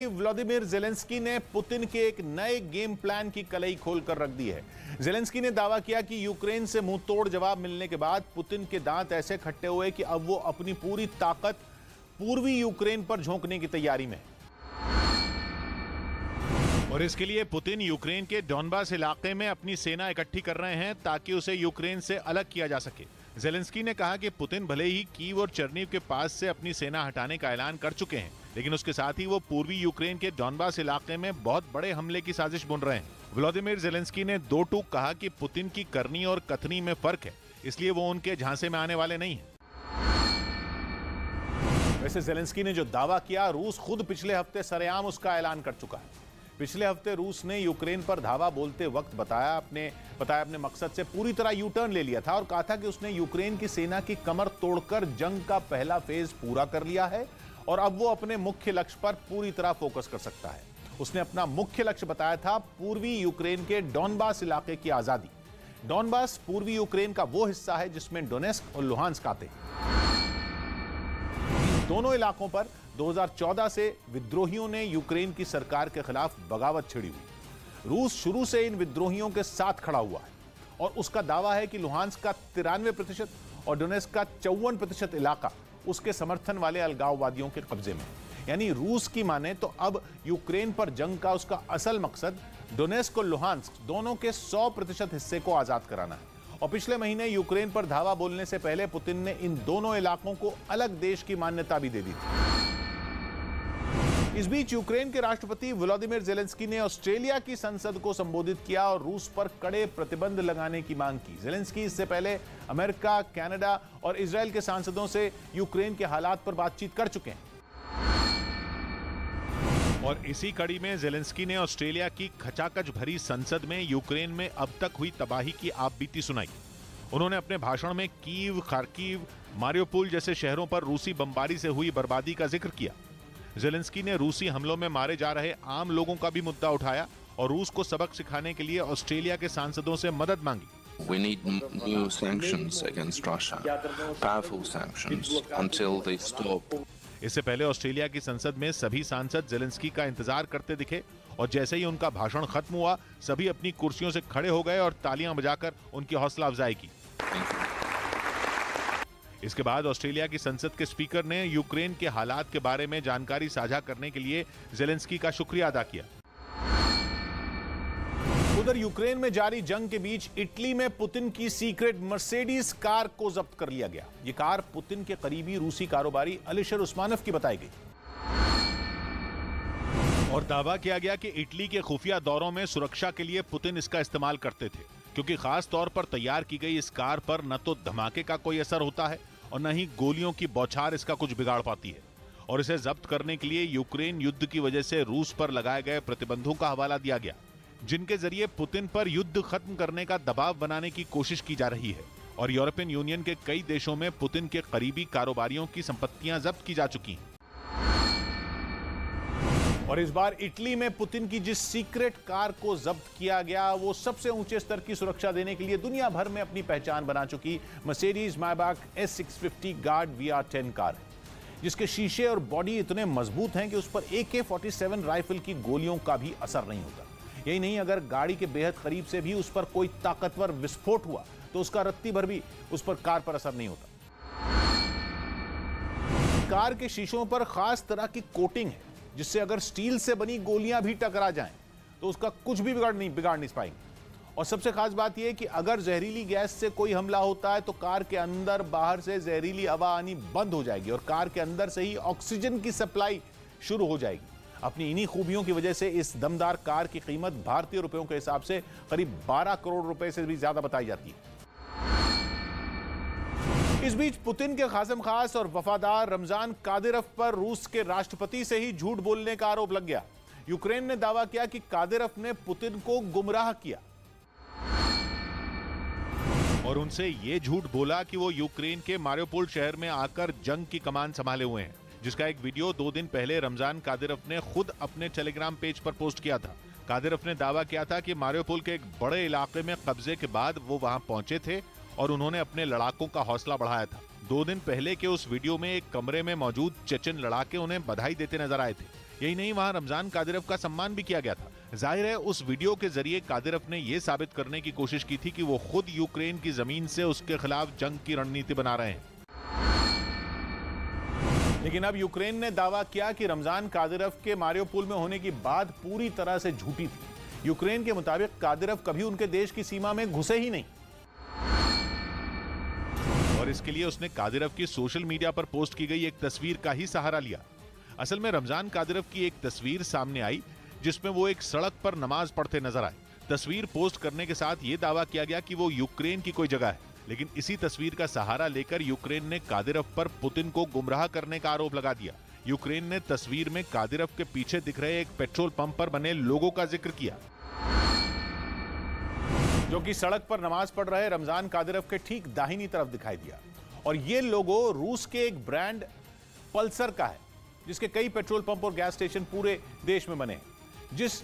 Vladimir Zelensky ने Putin के एक नए गेम प्लान की कलई खोलकर रख दी है। ज़ेलेंस्की ने दावा किया कि यूक्रेन से मुंह तोड़ जवाब मिलने के बाद पुतिन के दांत ऐसे खट्टे हुए कि अब वो अपनी पूरी ताकत पूर्वी यूक्रेन पर झोंकने की तैयारी में है। और इसके लिए पुतिन यूक्रेन के डॉनबास इलाके में अपनी सेना इकट्ठी कर रहे हैं ताकि उसे यूक्रेन से अलग किया जा सके। ज़ेलेंस्की ने कहा कि पुतिन भले ही कीव और चर्नीव के पास से अपनी सेना हटाने का ऐलान कर चुके हैं, लेकिन उसके साथ ही वो पूर्वी यूक्रेन के डॉनबास इलाके में बहुत बड़े हमले की साजिश बुन रहे हैं। व्लादिमीर ज़ेलेंस्की ने दो टूक कहा कि पुतिन की करनी और कथनी में फर्क है, इसलिए वो उनके झांसे में आने वाले नहीं हैं। वैसे ज़ेलेंस्की ने जो दावा किया, रूस खुद पिछले हफ्ते सरेआम उसका ऐलान कर चुका है। पिछले हफ्ते रूस ने यूक्रेन पर धावा बोलते वक्त बताया अपने मकसद से पूरी तरह यू टर्न ले लिया था और कहा था कि उसने यूक्रेन की सेना की कमर तोड़कर जंग का पहला फेज पूरा कर लिया है और अब वो अपने मुख्य लक्ष्य पर पूरी तरह फोकस कर सकता है। उसने अपना मुख्य लक्ष्य बताया था पूर्वी यूक्रेन के डॉनबास इलाके की आजादी। डॉनबास पूर्वी यूक्रेन का वो हिस्सा है जिसमें डोनेस्क और लुहांस्क आते हैं। दोनों इलाकों पर 2014 से विद्रोहियों ने यूक्रेन की सरकार के खिलाफ बगावत छिड़ी हुई। रूस शुरू से इन विद्रोहियों के साथ खड़ा हुआ है और उसका दावा है कि लुहांस्क का 93% और डोनेस्क का 54% इलाका उसके समर्थन वाले अलगाववादियों के कब्जे में। यानी रूस की माने तो अब यूक्रेन पर जंग का उसका असल मकसद डोनेस्क और लुहांस्क दोनों के 100% हिस्से को आजाद कराना है। और पिछले महीने यूक्रेन पर धावा बोलने से पहले पुतिन ने इन दोनों इलाकों को अलग देश की मान्यता भी दे दी थी। इस बीच यूक्रेन के राष्ट्रपति व्लादिमीर ज़ेलेंस्की ने ऑस्ट्रेलिया की संसद को संबोधित किया और रूस पर कड़े प्रतिबंध लगाने की मांग की। ज़ेलेंस्की इससे पहले अमेरिका, कनाडा और इजराइल के सांसदों से यूक्रेन के हालात पर बातचीत कर चुके हैं। और इसी कड़ी में ज़ेलेंस्की ने ऑस्ट्रेलिया की खचाखच भरी संसद में यूक्रेन में अब तक हुई तबाही की आपबीती सुनाई। उन्होंने अपने भाषण में कीव, खार्किव, मारियोपोल जैसे शहरों पर रूसी बमबारी से हुई बर्बादी का जिक्र किया। ज़ेलेंस्की ने रूसी हमलों में मारे जा रहे आम लोगों का भी मुद्दा उठाया और रूस को सबक सिखाने के लिए ऑस्ट्रेलिया के सांसदों से मदद मांगी। We need new sanctions against Russia, powerful sanctions until they stop. इससे पहले ऑस्ट्रेलिया की संसद में सभी सांसद ज़ेलेंस्की का इंतजार करते दिखे और जैसे ही उनका भाषण खत्म हुआ, सभी अपनी कुर्सियों से खड़े हो गए और तालियां बजाकर उनकी हौसला अफजाई की। इसके बाद ऑस्ट्रेलिया की संसद के स्पीकर ने यूक्रेन के हालात के बारे में जानकारी साझा करने के लिए ज़ेलेंस्की का शुक्रिया अदा किया। उधर यूक्रेन में जारी जंग के बीच इटली में पुतिन की सीक्रेट मर्सिडीज कार को जब्त कर लिया गया। यह कार पुतिन के करीबी रूसी कारोबारी अलिशर उस्मानोव की बताई गई और दावा किया गया कि इटली के खुफिया दौरों में सुरक्षा के लिए पुतिन इसका इस्तेमाल करते थे, क्योंकि खास तौर पर तैयार की गई इस कार पर न तो धमाके का कोई असर होता है और न ही गोलियों की बौछार इसका कुछ बिगाड़ पाती है। और इसे जब्त करने के लिए यूक्रेन युद्ध की वजह से रूस पर लगाए गए प्रतिबंधों का हवाला दिया गया, जिनके जरिए पुतिन पर युद्ध खत्म करने का दबाव बनाने की कोशिश की जा रही है। और यूरोपियन यूनियन के कई देशों में पुतिन के करीबी कारोबारियों की संपत्तियां जब्त की जा चुकी हैं। और इस बार इटली में पुतिन की जिस सीक्रेट कार को जब्त किया गया, वो सबसे ऊंचे स्तर की सुरक्षा देने के लिए दुनिया भर में अपनी पहचान बना चुकी Mercedes मायबाख S650 guard VR10 car है, जिसके शीशे और बॉडी इतने मजबूत हैं कि उस पर AK-47 राइफल की गोलियों का भी असर नहीं होता। यही नहीं, अगर गाड़ी के बेहद करीब से भी उस पर कोई ताकतवर विस्फोट हुआ तो उसका रत्ती भर भी उस पर कार पर असर नहीं होता। कार के शीशों पर खास तरह की कोटिंग है, जिससे अगर स्टील से बनी गोलियां भी टकरा जाएं तो उसका कुछ भी बिगाड़ नहीं पाएंगे। और सबसे खास बात यह है कि अगर जहरीली गैस से कोई हमला होता है तो कार के अंदर बाहर से जहरीली हवा आनी बंद हो जाएगी और कार के अंदर से ही ऑक्सीजन की सप्लाई शुरू हो जाएगी। अपनी इन्हीं खूबियों की वजह से इस दमदार कार की कीमत भारतीय रुपयों के हिसाब से करीब 12 करोड़ रुपए से भी ज्यादा बताई जाती है। इस बीच पुतिन के खासम खास और वफादार रमजान कादिरोव पर रूस के राष्ट्रपति से ही झूठ बोलने का आरोप लग गया। यूक्रेन ने दावा किया कि कादिरोव ने पुतिन को गुमराह किया और उनसे यह झूठ बोला कि वो यूक्रेन के मारियोपोल शहर में आकर जंग की कमान संभाले हुए हैं, जिसका एक वीडियो 2 दिन पहले रमजान कादिरोव ने खुद अपने टेलीग्राम पेज पर पोस्ट किया था। कादिरोव ने दावा किया था कि मारियोपोल के एक बड़े इलाके में कब्जे के बाद वो वहां पहुंचे थे और उन्होंने अपने लड़ाकों का हौसला बढ़ाया था। 2 दिन पहले के उस वीडियो में एक कमरे में मौजूद चेचन लड़ाके उन्हें बधाई देते नजर आए थे। यही नहीं, वहां रमजान कादिरव का सम्मान भी किया गया था। जाहिर है उस वीडियो के जरिए कादिरव ने यह साबित करने की कोशिश की थी कि वो खुद यूक्रेन की जमीन से उसके खिलाफ जंग की रणनीति बना रहे हैं। लेकिन अब यूक्रेन ने दावा किया कि रमजान कादिरव के मारियोपोल में होने की बात पूरी तरह से झूठी थी। यूक्रेन के मुताबिक कादिरव कभी उनके देश की सीमा में घुसे ही नहीं, और इसके लिए उसने कादिरव की सोशल मीडिया पर पोस्ट की गई एक तस्वीर का ही सहारा लिया। असल में रमजान कादिरव की एक तस्वीर सामने आई जिसमें वो एक सड़क पर नमाज पढ़ते नजर आए। तस्वीर पोस्ट करने के साथ ये दावा किया गया कि वो यूक्रेन की कोई जगह है, लेकिन इसी तस्वीर का सहारा लेकर यूक्रेन ने कादिरव पर पुतिन को गुमराह करने का आरोप लगा दिया। यूक्रेन ने तस्वीर में कादिरव के पीछे दिख रहे एक पेट्रोल पंप पर बने लोगों का जिक्र किया, जो कि सड़क पर नमाज पढ़ रहे रमजान कादिरव के ठीक दाहिनी तरफ दिखाई दिया। और ये लोगो रूस के एक ब्रांड पल्सर का है, जिसके कई पेट्रोल पंप और गैस स्टेशन पूरे देश में बने हैं, जिस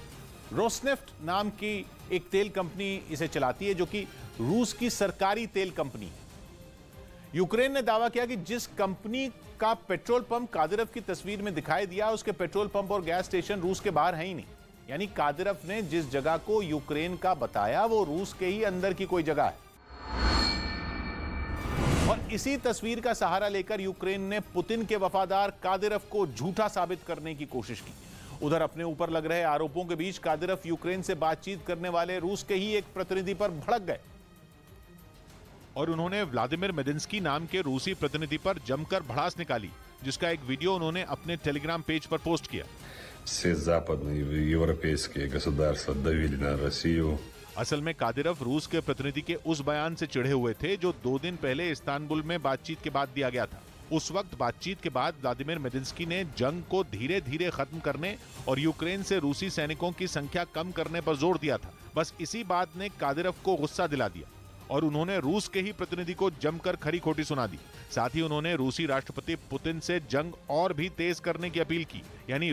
रोसनेफ्ट नाम की एक तेल कंपनी इसे चलाती है, जो कि रूस की सरकारी तेल कंपनी है। यूक्रेन ने दावा किया कि जिस कंपनी का पेट्रोल पंप कादिरव की तस्वीर में दिखाई दिया, उसके पेट्रोल पंप और गैस स्टेशन रूस के बाहर है ही नहीं। यानी कादिरव ने जिस जगह को यूक्रेन का बताया वो रूस के ही अंदर की कोई जगह है। और इसी तस्वीर का सहारा लेकर यूक्रेन ने पुतिन के वफादार कादिरव को झूठा साबित करने की कोशिश की। उधर अपने ऊपर लग रहे आरोपों के बीच कादिरव यूक्रेन से बातचीत करने वाले रूस के ही एक प्रतिनिधि पर भड़क गए और उन्होंने व्लादिमीर मेदिंस्की नाम के रूसी प्रतिनिधि पर जमकर भड़ास निकाली, जिसका एक वीडियो उन्होंने अपने टेलीग्राम पेज पर पोस्ट किया। Все западные европейские государства давили на Россию. असल में कादिरव रूस के प्रतिनिधि के उस बयान से चिढ़े हुए थे जो 2 दिन पहले इस्तांबुल में बातचीत के बाद दिया गया था। उस वक्त बातचीत के बाद व्लादिमीर मेदिंस्की ने जंग को धीरे धीरे खत्म करने और यूक्रेन से रूसी सैनिकों की संख्या कम करने पर जोर दिया था। बस इसी बात ने कादिरव को गुस्सा दिला दिया और उन्होंने रूस के ही प्रतिनिधि को जमकर खरी खोटी सुना दी। साथ ही उन्होंने रूसी राष्ट्रपति पुतिन से जंग और भी तेज करने की अपील की। यानी